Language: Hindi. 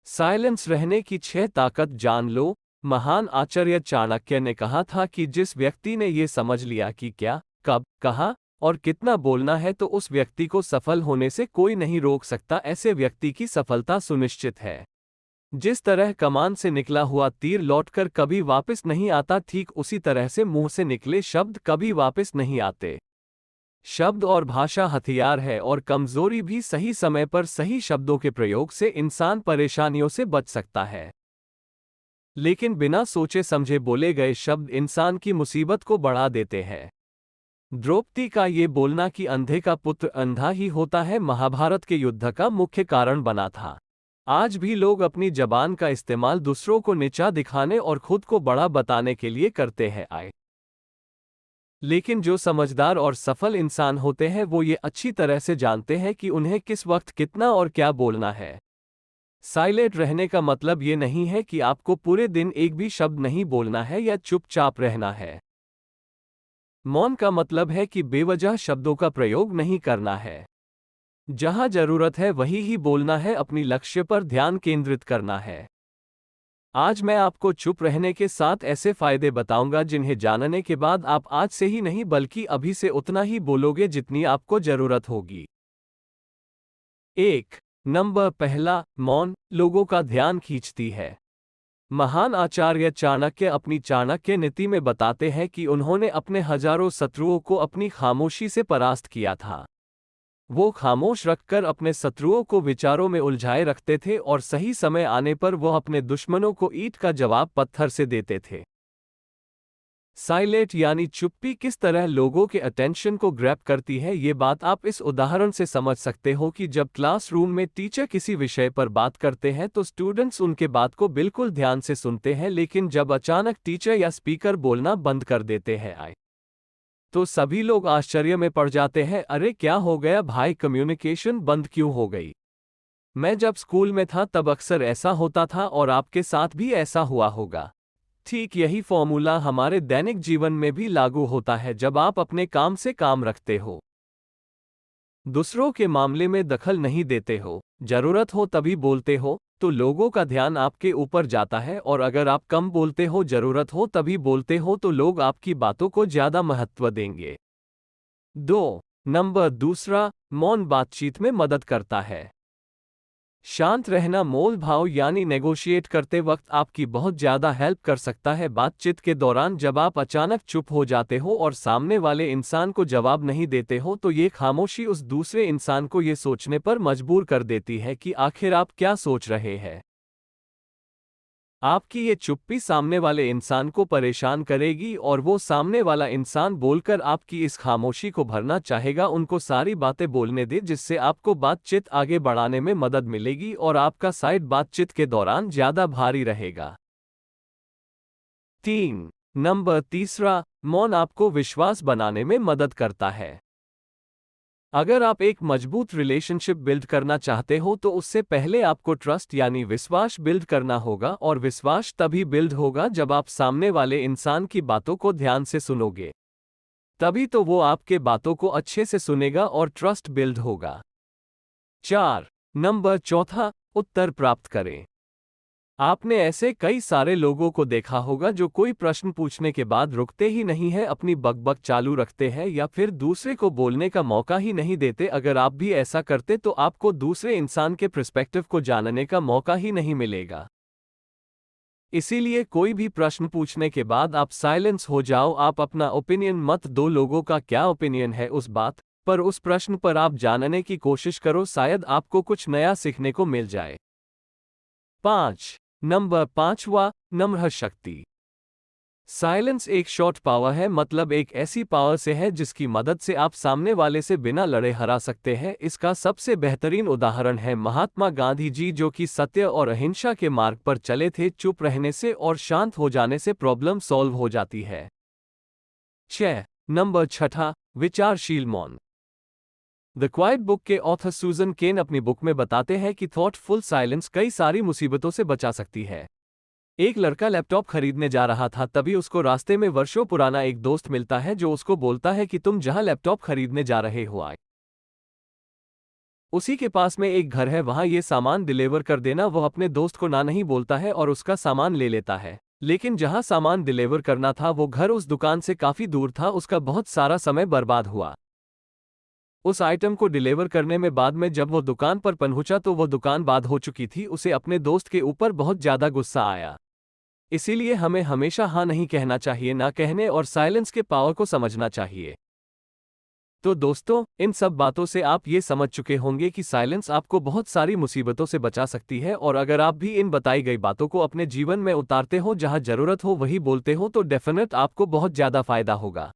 साइलेंस रहने की 6 ताकत जान लो। महान आचार्य चाणक्य ने कहा था कि जिस व्यक्ति ने ये समझ लिया कि क्या, कब, कहाँ और कितना बोलना है तो उस व्यक्ति को सफल होने से कोई नहीं रोक सकता। ऐसे व्यक्ति की सफलता सुनिश्चित है। जिस तरह कमान से निकला हुआ तीर लौटकर कभी वापस नहीं आता, ठीक उसी तरह से मुंह से निकले शब्द कभी वापस नहीं आते। शब्द और भाषा हथियार है और कमजोरी भी। सही समय पर सही शब्दों के प्रयोग से इंसान परेशानियों से बच सकता है, लेकिन बिना सोचे समझे बोले गए शब्द इंसान की मुसीबत को बढ़ा देते हैं। द्रौपदी का ये बोलना कि अंधे का पुत्र अंधा ही होता है, महाभारत के युद्ध का मुख्य कारण बना था। आज भी लोग अपनी जबान का इस्तेमाल दूसरों को नीचा दिखाने और खुद को बड़ा बताने के लिए करते हैं। लेकिन जो समझदार और सफल इंसान होते हैं वो ये अच्छी तरह से जानते हैं कि उन्हें किस वक्त कितना और क्या बोलना है। साइलेंट रहने का मतलब ये नहीं है कि आपको पूरे दिन एक भी शब्द नहीं बोलना है या चुपचाप रहना है। मौन का मतलब है कि बेवजह शब्दों का प्रयोग नहीं करना है। जहां जरूरत है वही ही बोलना है, अपनी लक्ष्य पर ध्यान केंद्रित करना है। आज मैं आपको चुप रहने के 7 ऐसे फायदे बताऊंगा जिन्हें जानने के बाद आप आज से ही नहीं बल्कि अभी से उतना ही बोलोगे जितनी आपको जरूरत होगी। 1 नंबर पहला, मौन लोगों का ध्यान खींचती है। महान आचार्य चाणक्य अपनी चाणक्य नीति में बताते हैं कि उन्होंने अपने हजारों शत्रुओं को अपनी खामोशी से परास्त किया था। वो खामोश रखकर अपने शत्रुओं को विचारों में उलझाए रखते थे और सही समय आने पर वो अपने दुश्मनों को ईंट का जवाब पत्थर से देते थे। साइलेंट यानी चुप्पी किस तरह लोगों के अटेंशन को ग्रैब करती है, ये बात आप इस उदाहरण से समझ सकते हो कि जब क्लासरूम में टीचर किसी विषय पर बात करते हैं तो स्टूडेंट्स उनके बात को बिल्कुल ध्यान से सुनते हैं, लेकिन जब अचानक टीचर या स्पीकर बोलना बंद कर देते हैं तो सभी लोग आश्चर्य में पड़ जाते हैं। अरे क्या हो गया भाई, कम्युनिकेशन बंद क्यों हो गई? मैं जब स्कूल में था तब अक्सर ऐसा होता था और आपके साथ भी ऐसा हुआ होगा। ठीक यही फॉर्मूला हमारे दैनिक जीवन में भी लागू होता है। जब आप अपने काम से काम रखते हो, दूसरों के मामले में दखल नहीं देते हो, जरूरत हो तभी बोलते हो, तो लोगों का ध्यान आपके ऊपर जाता है। और अगर आप कम बोलते हो, जरूरत हो तभी बोलते हो, तो लोग आपकी बातों को ज्यादा महत्व देंगे। 2 नंबर दूसरा, मौन बातचीत में मदद करता है। शांत रहना मोल भाव यानी नेगोशिएट करते वक्त आपकी बहुत ज्यादा हेल्प कर सकता है। बातचीत के दौरान जब आप अचानक चुप हो जाते हो और सामने वाले इंसान को जवाब नहीं देते हो तो ये खामोशी उस दूसरे इंसान को ये सोचने पर मजबूर कर देती है कि आखिर आप क्या सोच रहे हैं। आपकी ये चुप्पी सामने वाले इंसान को परेशान करेगी और वो सामने वाला इंसान बोलकर आपकी इस खामोशी को भरना चाहेगा। उनको सारी बातें बोलने दे जिससे आपको बातचीत आगे बढ़ाने में मदद मिलेगी और आपका साइड बातचीत के दौरान ज्यादा भारी रहेगा। 3 नंबर तीसरा, मौन आपको विश्वास बनाने में मदद करता है। अगर आप एक मजबूत रिलेशनशिप बिल्ड करना चाहते हो तो उससे पहले आपको ट्रस्ट यानी विश्वास बिल्ड करना होगा, और विश्वास तभी बिल्ड होगा जब आप सामने वाले इंसान की बातों को ध्यान से सुनोगे। तभी तो वो आपके बातों को अच्छे से सुनेगा और ट्रस्ट बिल्ड होगा। 4 नंबर चौथा, उत्तर प्राप्त करें। आपने ऐसे कई सारे लोगों को देखा होगा जो कोई प्रश्न पूछने के बाद रुकते ही नहीं है, अपनी बकबक चालू रखते हैं या फिर दूसरे को बोलने का मौका ही नहीं देते। अगर आप भी ऐसा करते तो आपको दूसरे इंसान के पर्सपेक्टिव को जानने का मौका ही नहीं मिलेगा। इसीलिए कोई भी प्रश्न पूछने के बाद आप साइलेंस हो जाओ। आप अपना ओपिनियन मत दो, लोगों का क्या ओपिनियन है उस बात पर, उस प्रश्न पर आप जानने की कोशिश करो, शायद आपको कुछ नया सीखने को मिल जाए। 5 नंबर पांचवा, नम्र शक्ति। साइलेंस एक शॉर्ट पावर है, मतलब एक ऐसी पावर से है जिसकी मदद से आप सामने वाले से बिना लड़े हरा सकते हैं। इसका सबसे बेहतरीन उदाहरण है महात्मा गांधी जी, जो कि सत्य और अहिंसा के मार्ग पर चले थे। चुप रहने से और शांत हो जाने से प्रॉब्लम सॉल्व हो जाती है। 6 नंबर छठा, विचारशील मौन। द क्वाइट बुक के ऑथर सूजन केन अपनी बुक में बताते हैं कि थॉटफुल साइलेंस कई सारी मुसीबतों से बचा सकती है। एक लड़का लैपटॉप खरीदने जा रहा था, तभी उसको रास्ते में वर्षों पुराना एक दोस्त मिलता है जो उसको बोलता है कि तुम जहां लैपटॉप खरीदने जा रहे हो उसी के पास में एक घर है, वहां ये सामान डिलीवर कर देना। वह अपने दोस्त को ना नहीं बोलता है और उसका सामान ले लेता है। लेकिन जहां सामान डिलीवर करना था वो घर उस दुकान से काफी दूर था। उसका बहुत सारा समय बर्बाद हुआ। उस आइटम को डिलीवर करने में बाद में जब वो दुकान पर पहुंचा तो वो दुकान बंद हो चुकी थी। उसे अपने दोस्त के ऊपर बहुत ज्यादा गुस्सा आया। इसीलिए हमें हमेशा हाँ नहीं कहना चाहिए, ना कहने और साइलेंस के पावर को समझना चाहिए। तो दोस्तों, इन सब बातों से आप ये समझ चुके होंगे कि साइलेंस आपको बहुत सारी मुसीबतों से बचा सकती है। और अगर आप भी इन बताई गई बातों को अपने जीवन में उतारते हो, जहां जरूरत हो वही बोलते हो, तो डेफिनेट आपको बहुत ज्यादा फायदा होगा।